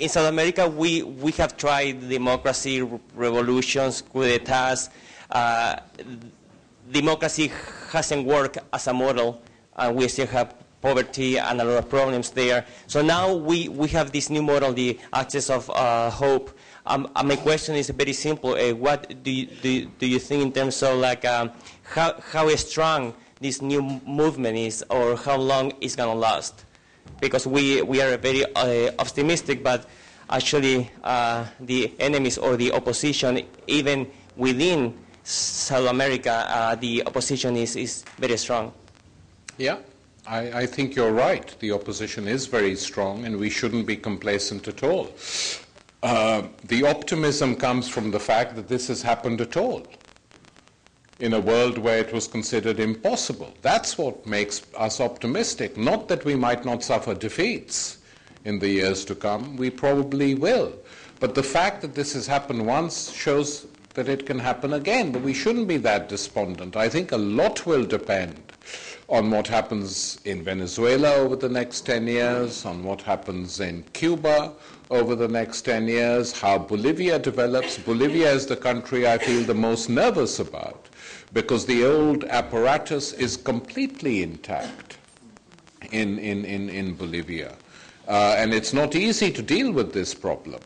in South America, we have tried democracy, revolutions, coup d'etats. Democracy hasn't worked as a model, and we still have poverty and a lot of problems there. So now we have this new model, the access of hope. My question is very simple. What do you think in terms of like how strong this new movement is, or how long it's going to last? Because we are very optimistic, but actually the enemies or the opposition, even within South America, the opposition is very strong. Yeah, I think you're right. The opposition is very strong, and we shouldn't be complacent at all. The optimism comes from the fact that this has happened at all in a world where it was considered impossible. That's what makes us optimistic, not that we might not suffer defeats in the years to come. We probably will. But the fact that this has happened once shows that it can happen again. But we shouldn't be that despondent. I think a lot will depend on what happens in Venezuela over the next 10 years, on what happens in Cuba over the next 10 years, how Bolivia develops. Bolivia is the country I feel the most nervous about, because the old apparatus is completely intact in Bolivia. And it's not easy to deal with this problem,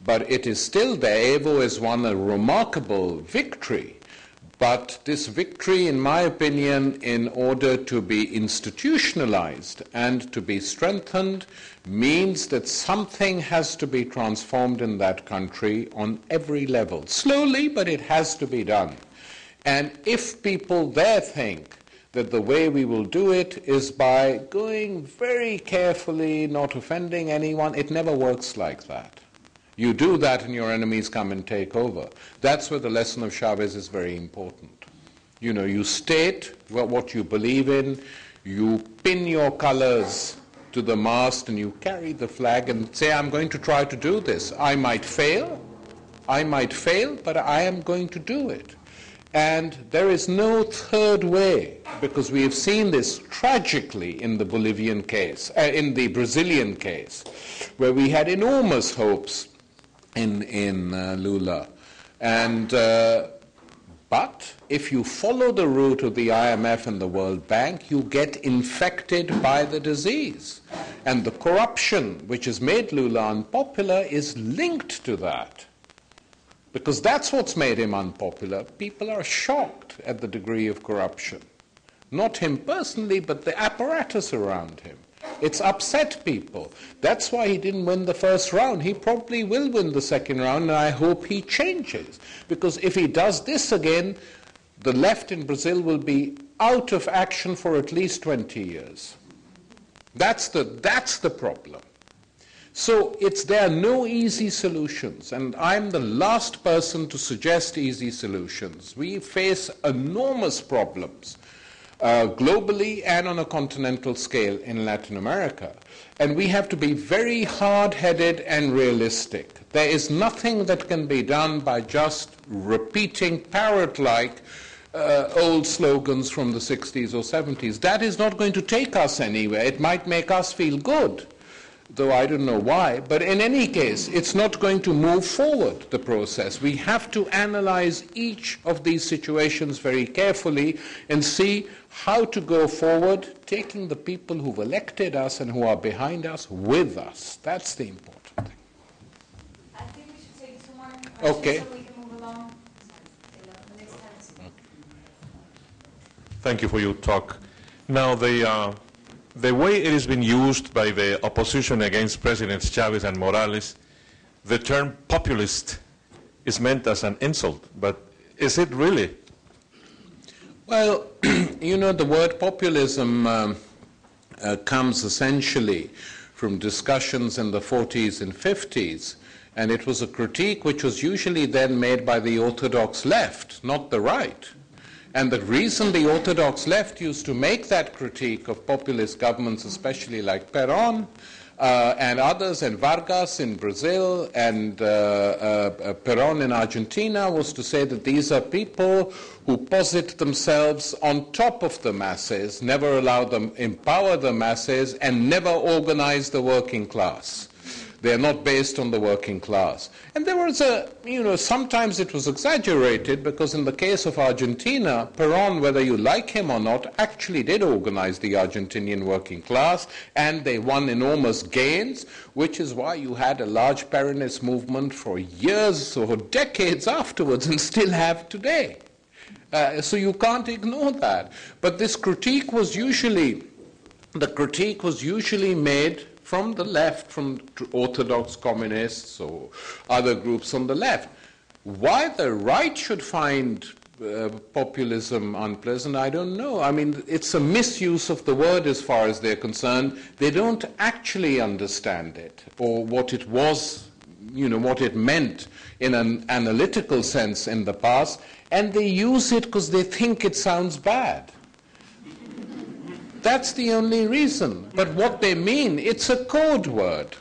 but it is still there. Evo has won a remarkable victory. But this victory, in my opinion, in order to be institutionalized and to be strengthened, means that something has to be transformed in that country on every level. Slowly, but it has to be done. And if people there think that the way we will do it is by going very carefully, not offending anyone, it never works like that. You do that and your enemies come and take over. That's where the lesson of Chavez is very important. You know, you state what you believe in, you pin your colors to the mast and you carry the flag and say, I'm going to try to do this. I might fail, but I am going to do it. And there is no third way, because we have seen this tragically in the Bolivian case, in the Brazilian case, where we had enormous hopes in Lula. And but if you follow the route of the IMF and the World Bank, you get infected by the disease. And the corruption which has made Lula unpopular is linked to that. Because that's what's made him unpopular. People are shocked at the degree of corruption. Not him personally, but the apparatus around him. It's upset people. That's why he didn't win the first round. He probably will win the second round, and I hope he changes. Because if he does this again, the left in Brazil will be out of action for at least 20 years. That's the problem. So there are no easy solutions, and I'm the last person to suggest easy solutions. We face enormous problems. Globally and on a continental scale in Latin America. And we have to be very hard-headed and realistic. There is nothing that can be done by just repeating parrot-like old slogans from the 60s or 70s. That is not going to take us anywhere. It might make us feel good, though I don't know why. But in any case, it's not going to move forward, the process. We have to analyze each of these situations very carefully and see how to go forward, taking the people who've elected us and who are behind us with us. That's the important thing. I think we should take 2 more questions Okay. so we can move along. The next time. Okay. Thank you for your talk. Now, the way it has been used by the opposition against Presidents Chavez and Morales, the term populist is meant as an insult, but is it really? Well, you know, the word populism comes essentially from discussions in the 40s and 50s, and it was a critique which was usually then made by the orthodox left, not the right. And the reason the orthodox left used to make that critique of populist governments, especially like Perón and others, and Vargas in Brazil and Perón in Argentina, was to say that these are people who posit themselves on top of the masses, never allow them empower the masses, and never organize the working class. They're not based on the working class. And there was sometimes it was exaggerated because in the case of Argentina, Perón, whether you like him or not, actually did organize the Argentinian working class, and they won enormous gains, which is why you had a large Peronist movement for years or decades afterwards and still have today. So you can't ignore that. But this critique was usually made from the left, from orthodox communists or other groups on the left. Why the right should find populism unpleasant, I don't know. I mean, it's a misuse of the word as far as they're concerned. They don't actually understand it or what it was, what it meant in an analytical sense in the past, and they use it because they think it sounds bad. That's the only reason. But what they mean, it's a code word.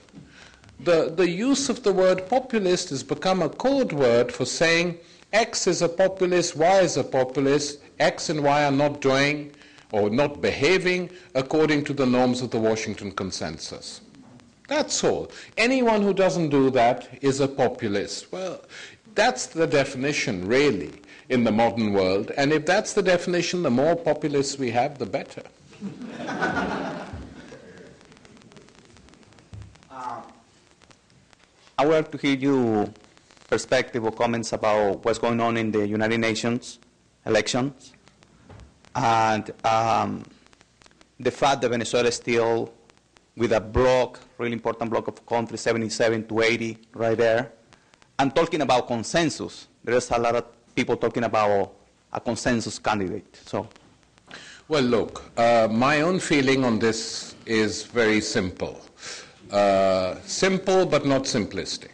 The use of the word populist has become a code word for saying X is a populist, Y is a populist, X and Y are not doing or not behaving according to the norms of the Washington Consensus. That's all. Anyone who doesn't do that is a populist. Well, that's the definition, really, in the modern world. And if that's the definition, the more populists we have, the better. I would like to hear your perspective or comments about what's going on in the United Nations elections and the fact that Venezuela is still with a bloc, really important bloc of countries, 77 to 80 right there, and talking about consensus. There's a lot of people talking about a consensus candidate. So. Well, look, my own feeling on this is very simple. Simple but not simplistic,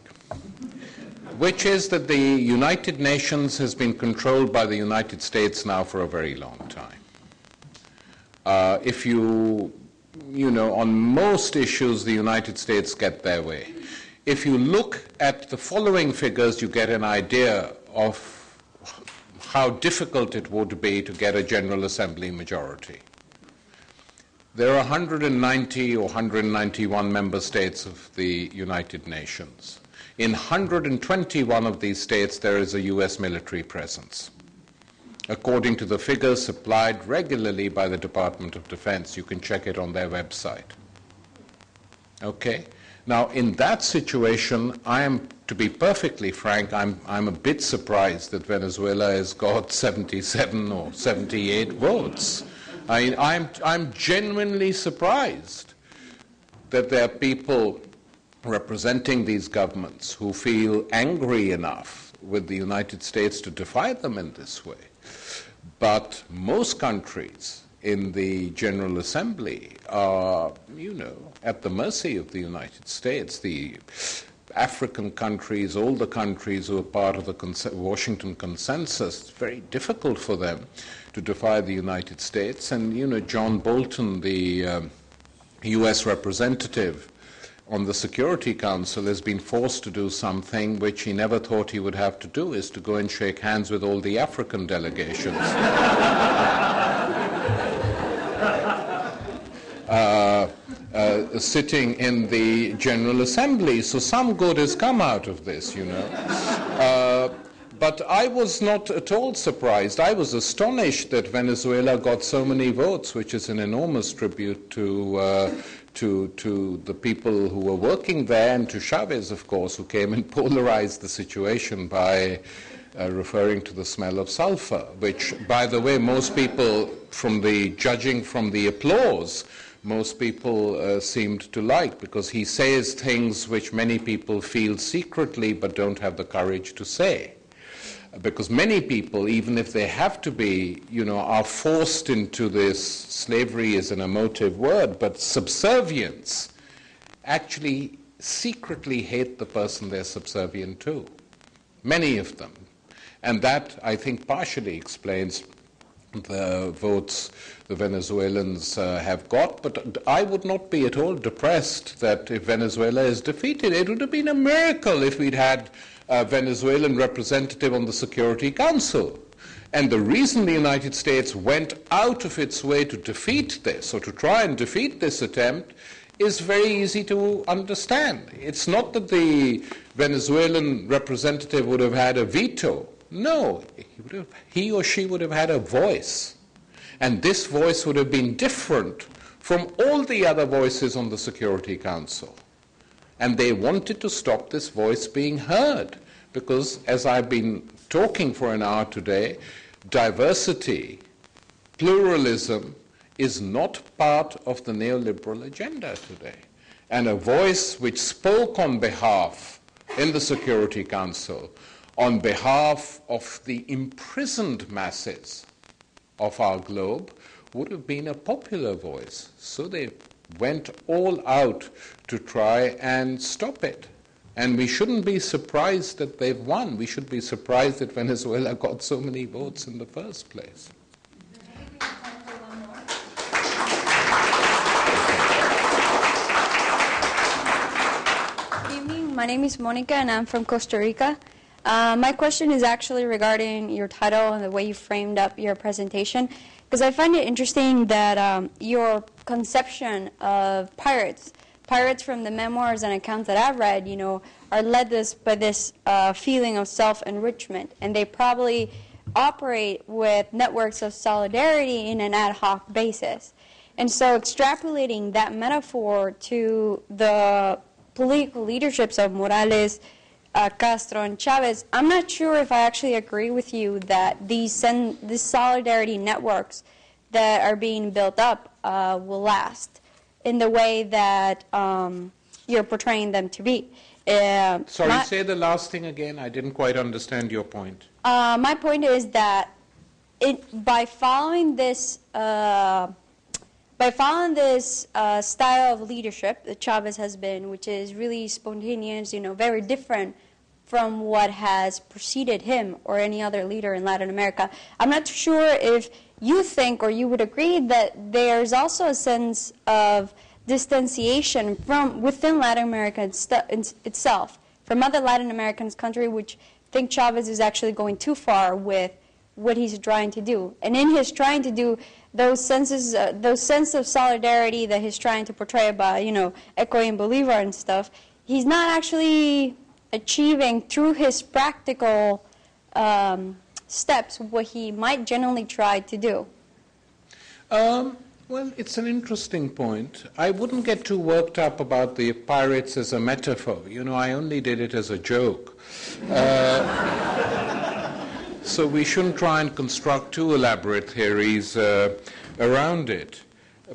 which is that the United Nations has been controlled by the United States now for a very long time. If on most issues, the United States get their way. If you look at the following figures, you get an idea of how difficult it would be to get a General Assembly majority. There are 190 or 191 member states of the United Nations. In 121 of these states, there is a U.S. military presence, according to the figures supplied regularly by the Department of Defense. You can check it on their website. Okay? Now, in that situation, to be perfectly frank, I'm a bit surprised that Venezuela has got 77 or 78 votes. I'm genuinely surprised that there are people representing these governments who feel angry enough with the United States to defy them in this way. But most countries in the General Assembly are, at the mercy of the United States. The African countries, all the countries who are part of the Washington Consensus, it's very difficult for them to defy the United States. And, John Bolton, the U.S. representative on the Security Council, has been forced to do something which he never thought he would have to do, is to go and shake hands with all the African delegations. Sitting in the General Assembly. So some good has come out of this, But I was not at all surprised. I was astonished that Venezuela got so many votes, which is an enormous tribute to the people who were working there, and to Chavez, of course, who came and polarized the situation by referring to the smell of sulfur, which, by the way, most people, judging from the applause, most people seemed to like, because he says things which many people feel secretly but don't have the courage to say. Because many people, even if they have to be, are forced into this, slavery is an emotive word, but subservience, actually secretly hate the person they're subservient to. Many of them. And that, I think, partially explains the votes the Venezuelans have got. But I would not be at all depressed that if Venezuela is defeated, it would have been a miracle if we'd had a Venezuelan representative on the Security Council. And the reason the United States went out of its way to defeat this, or to try and defeat this attempt, is very easy to understand. It's not that the Venezuelan representative would have had a veto. No, he or she would have had a voice. And this voice would have been different from all the other voices on the Security Council. And they wanted to stop this voice being heard because, as I've been talking for an hour today, diversity, pluralism is not part of the neoliberal agenda today. And a voice which spoke on behalf in the Security Council, on behalf of the imprisoned masses of our globe, would have been a popular voice. So they went all out to try and stop it. And we shouldn't be surprised that they've won. We should be surprised that Venezuela got so many votes in the first place. Good evening. My name is Monica, and I'm from Costa Rica. My question is actually regarding your title and the way you framed up your presentation, because I find it interesting that your conception of pirates from the memoirs and accounts that I've read, are led by this feeling of self-enrichment, and they probably operate with networks of solidarity in an ad hoc basis. And so extrapolating that metaphor to the political leaderships of Morales, Castro, and Chavez, I'm not sure if I actually agree with you that these solidarity networks that are being built up will last in the way that you're portraying them to be. Sorry, say the last thing again. I didn't quite understand your point. My point is that by following this style of leadership that Chavez has been, which is really spontaneous, very different from what has preceded him or any other leader in Latin America, I'm not sure if you think or you would agree that there's also a sense of distanciation from within Latin America itself, from other Latin American countries, which think Chavez is actually going too far with what he's trying to do. And in his trying to do those sense of solidarity that he's trying to portray by, echoing Bolivar and stuff, he's not actually achieving through his practical steps what he might generally try to do. Well, it's an interesting point. I wouldn't get too worked up about the pirates as a metaphor. I only did it as a joke. So we shouldn't try and construct too elaborate theories around it.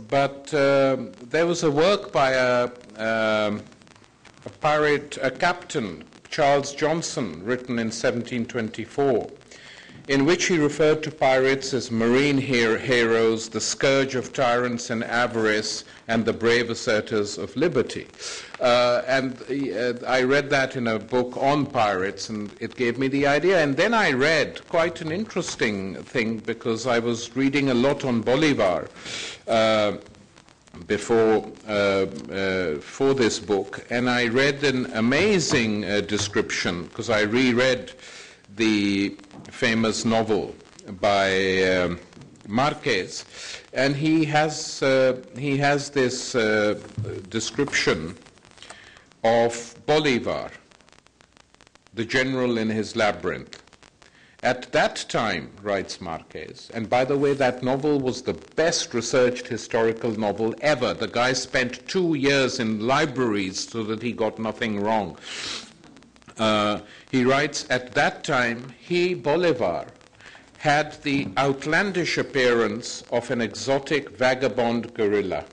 But there was a work by a captain, Charles Johnson, written in 1724, in which he referred to pirates as marine heroes, the scourge of tyrants and avarice, and the brave assertors of liberty. I read that in a book on pirates, and it gave me the idea. And then I read quite an interesting thing, because I was reading a lot on Bolivar for this book, and I read an amazing description, because I reread the famous novel by Marquez, and he has this description of Bolivar, the general in his labyrinth. At that time, writes Marquez, and by the way, that novel was the best researched historical novel ever. The guy spent 2 years in libraries so that he got nothing wrong. He writes, at that time, he, Bolivar, had the outlandish appearance of an exotic vagabond guerrilla.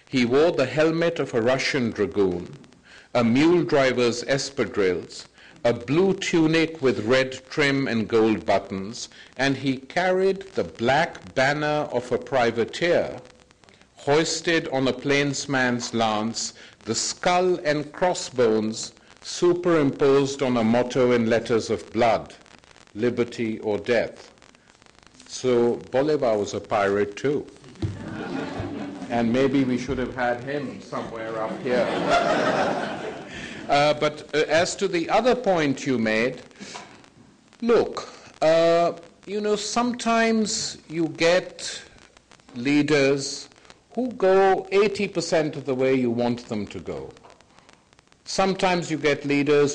He wore the helmet of a Russian dragoon, a mule driver's espadrilles, a blue tunic with red trim and gold buttons, and he carried the black banner of a privateer, hoisted on a plainsman's lance, the skull and crossbones superimposed on a motto in letters of blood, liberty or death. So Bolivar was a pirate too. And maybe we should have had him somewhere up here. But as to the other point you made, look, sometimes you get leaders who go 80% of the way you want them to go. Sometimes you get leaders